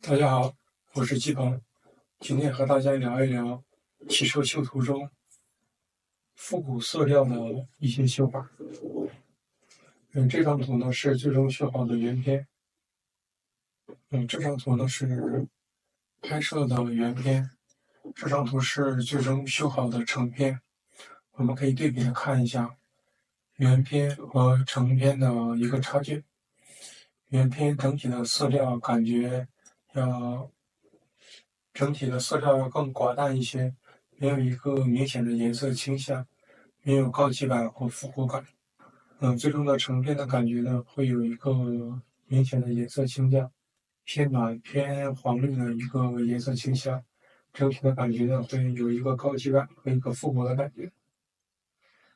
大家好，我是季鹏，今天和大家聊一聊汽车修图中复古色调的一些修法。这张图呢是最终修好的原片。这张图呢是拍摄的原片，这张图是最终修好的成片。我们可以对比着看一下原片和成片的一个差距。原片要整体的色调要更寡淡一些，没有一个明显的颜色倾向，没有高级感和复古感。最终的成片的感觉呢，会有一个明显的颜色倾向，偏暖偏黄绿的一个颜色倾向。整体的感觉呢，会有一个高级感和一个复古的感觉。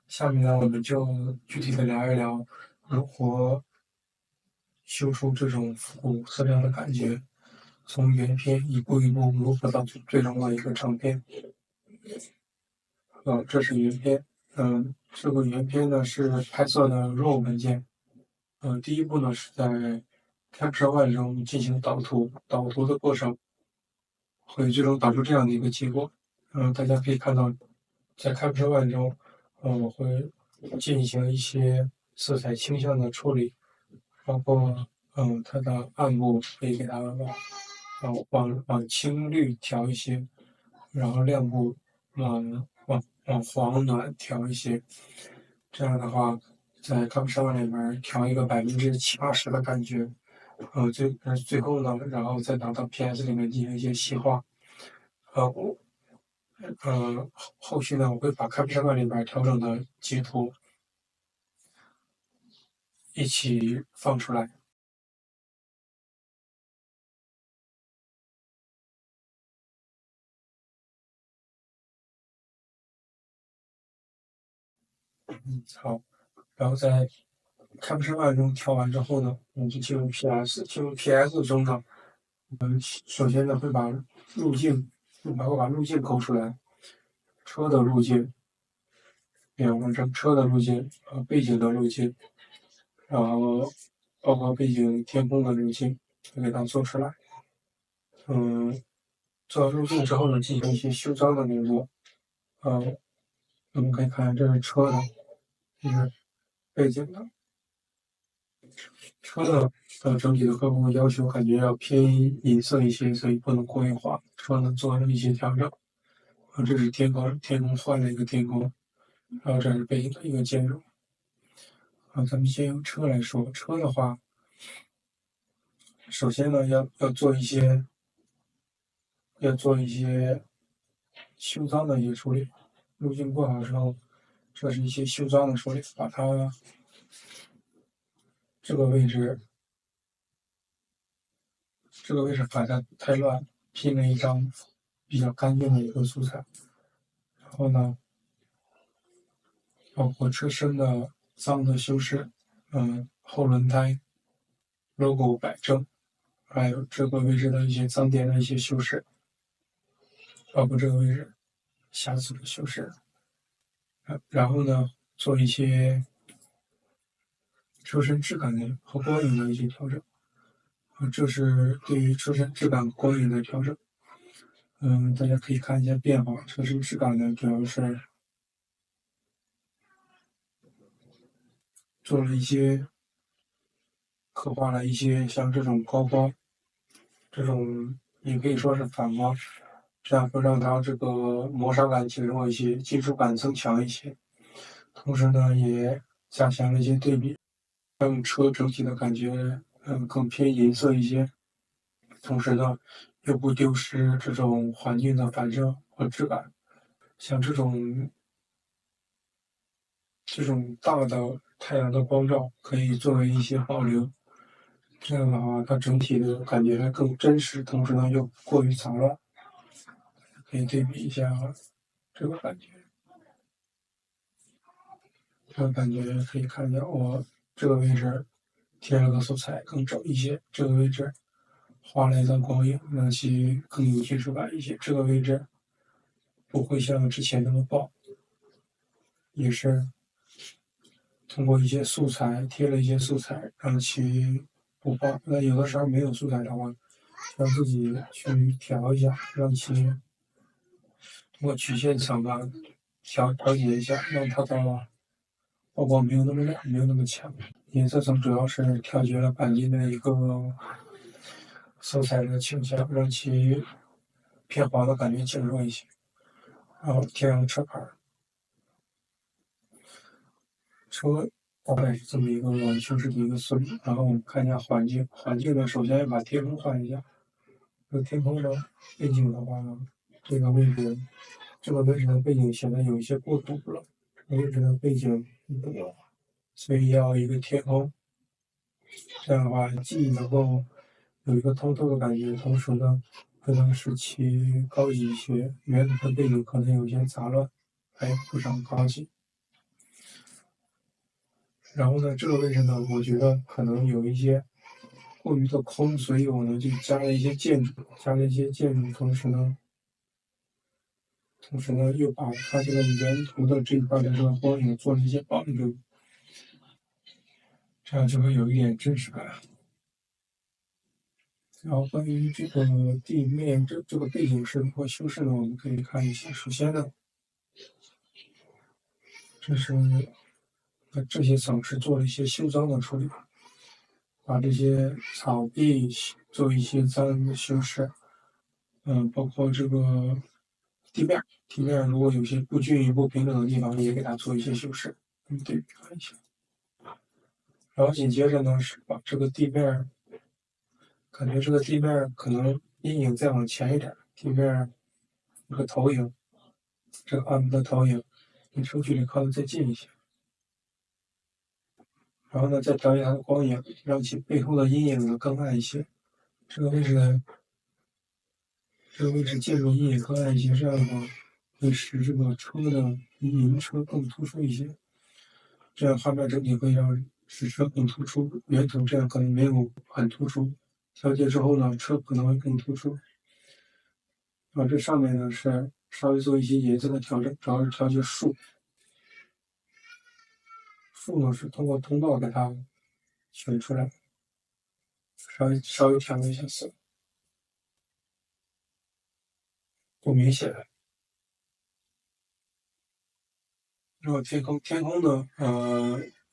下面呢，我们就具体的聊一聊如何修出这种复古色调的感觉，从原片一步一步如何到最终的一个成片。这是原片。这个原片呢是拍摄的 RAW 文件。第一步呢是在 Capture One 中进行导图，导图的过程会最终导出这样的一个结果。大家可以看到，在 Capture One 中，我会进行一些色彩倾向的处理，包括它的暗部可以给它往青绿调一些，然后亮部往黄暖调一些。这样的话，在 Capture One 里面调一个70%-80%的感觉。最后呢，然后再拿到 PS 里面进行一些细化。呃，我后续呢，我会把 Capture One 里边调整的截图一起放出来。好，然后在 Capture One 中调完之后呢，我们就进入 PS。进入 PS 中呢，首先呢会把路径，把路径勾出来，车的路径，完成车的路径背景的路径，然后包括背景天空的路径，给它做出来。做完路径之后呢，进行一些修脏的动作。我们可以看这是车的，这是背景的。车的整体的各部分要求感觉要偏银色一些，所以不能过于黄。车呢做了一些调整。这是天空，天空换了一个天空，然后这是背景的一个建筑。咱们先由车来说，车的话，首先呢要做一些修脏的一些处理。路径过好之后，这是一些修脏的处理，把它这个位置把它太乱，拼了一张比较干净的一个素材。然后呢，包括车身的脏的修饰，后轮胎 logo 摆正，还有这个位置的一些脏点的一些修饰，包括这个位置瑕疵的修饰。然后呢，做一些车身质感的和光影的一些调整。这是对于车身质感光影的调整。大家可以看一下变化。车身质感呢，主要是做了一些刻画了一些像这种高光，这种也可以说是反光，这样会让它这个磨砂感减弱一些，金属感增强一些。同时呢，也加强了一些对比，让车整体的感觉更偏银色一些。同时呢，又不丢失这种环境的反射和质感。像这种大的太阳的光照，可以作为一些保留。这样的话，它整体的感觉更真实，同时呢又不过于杂乱。可以对比一下这个感觉。这个感觉可以看见我这个位置贴了个素材更整一些，这个位置画了一道光影，让其更有金属感一些。这个位置不会像之前那么爆，也是通过一些素材贴了一些素材，让其不爆。那有的时候没有素材的话，让自己去调一下，让其通过曲线层吧调节一下，让它的曝光没有那么亮，没有那么强。颜色层主要是调节了钣金的一个色彩的倾向，让其偏黄的感觉减弱一些。然后贴上车牌，车大概是这么一个修饰的一个思路。然后我们看一下环境，环境呢，首先要把天空换一下。这个天空呢，背景的话呢，这个位置，这个位置的背景显得有一些过堵了，这个位置的背景不了，所以要一个天空。这样的话，既能够有一个通透的感觉，同时呢，可能使其高级一些。原本的背景可能有些杂乱，还不是很高级。然后呢，这个位置呢，我觉得可能有一些过于的空，所以我呢就加了一些建筑，同时呢又把它这个原图的这一块的这个光影做了一些帮助，这样就会有一点真实感。然后关于这个地面这个背景是如何修饰呢？我们可以看一下。首先呢，这是这些层是做了一些修脏的处理，把这些草地做一些脏的修饰。包括这个地面如果有些不均匀、不平整的地方，也给它做一些修饰。对比看一下。然后紧接着呢，是把这个地面，感觉这个地面可能阴影再往前一点，地面这个投影，这个暗部的投影，离车距离靠得再近一些。然后呢，再调节它的光影，让其背后的阴影呢更暗一些。这个位置呢，这个位置建筑阴影更暗一些，这样的话会使这个车的银车更突出一些。这样画面整体会让使车更突出，原图这样可能没有很突出。调节之后呢，车可能会更突出。这上面呢是稍微做一些颜色的调整，主要是调节树。树呢是通过通道给它选出来，稍微调了一下色，不明显。然后天空呢，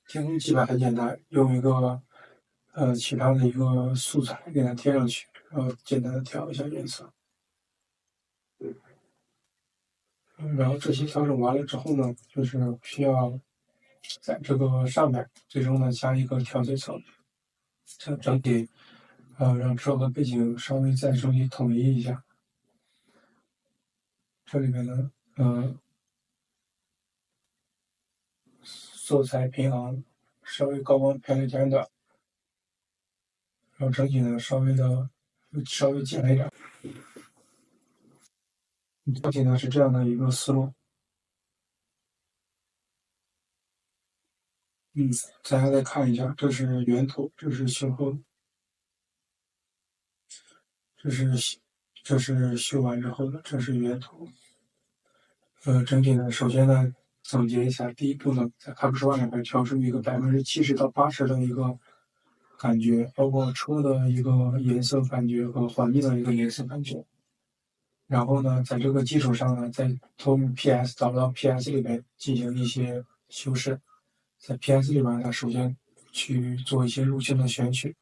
天空基本很简单，用一个其他的一个素材给它贴上去，然后简单的调一下颜色。然后这些调整完了之后呢，就是需要在这个上面最终呢加一个调节层，这样整体让车和背景稍微再整体统一一下。这里面呢，色彩平衡，稍微高光偏了一点点，然后整体呢稍微减了一点。整体呢是这样的一个思路。大家再看一下，这是原图，这是修后，这是这是修完之后的，这是原图。整体呢，首先呢，总结一下，第一步呢，在 Capture One 里边调出一个70%到80%的一个感觉，包括车的一个颜色感觉和环境的一个颜色感觉。然后呢，在这个基础上呢，再从 PS 找到 PS 里面进行一些修饰。在 PS 里边呢，首先去做一些路径的选取，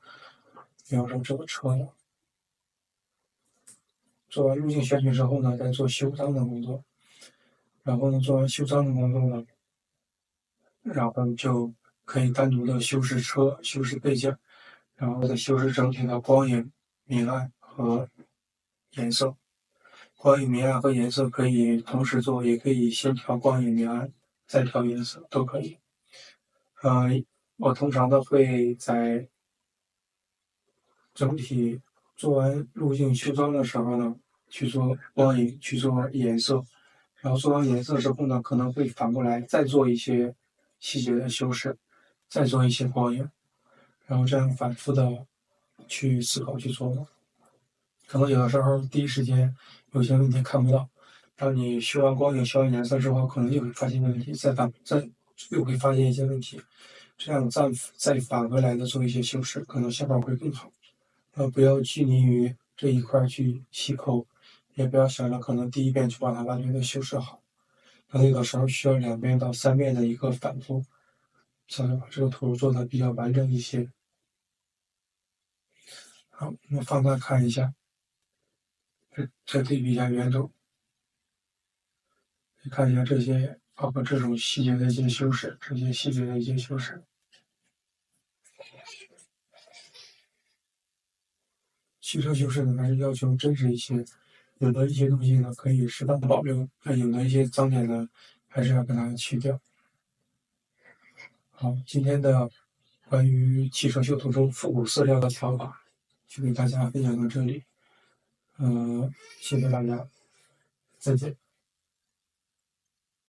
比方说这个车呢，做完路径选取之后呢，再做修脏的工作。然后呢，做完修脏的工作呢，然后就可以单独的修饰车、修饰背景，然后再修饰整体的光影、明暗和颜色。光影明暗和颜色可以同时做，也可以先调光影明暗，再调颜色，都可以。我通常的会在整体做完路径修装的时候呢，去做光影，去做颜色，然后做完颜色之后呢，可能会反过来再做一些细节的修饰，再做一些光影，然后这样反复的去思考去做。可能有的时候第一时间有些问题看不到，当你修完光影、修完颜色之后，可能又会发现问题，再又会发现一些问题，这样再返回来的做一些修饰，可能效果会更好。不要拘泥于这一块去细抠，也不要想着可能第一遍就把它完全的修饰好，那有的时候需要2遍到3遍的一个反复，才能把这个图做的比较完整一些。好，我们放大看一下，再对比一下原图，看一下这些包括这种细节的一些修饰，这些细节的一些修饰。汽车修饰呢，还是要求真实一些，有的一些东西呢可以适当保留，那有的一些脏点呢，还是要把它去掉。好，今天的关于汽车修图中复古色调的调法，就给大家分享到这里。谢谢大家，再见。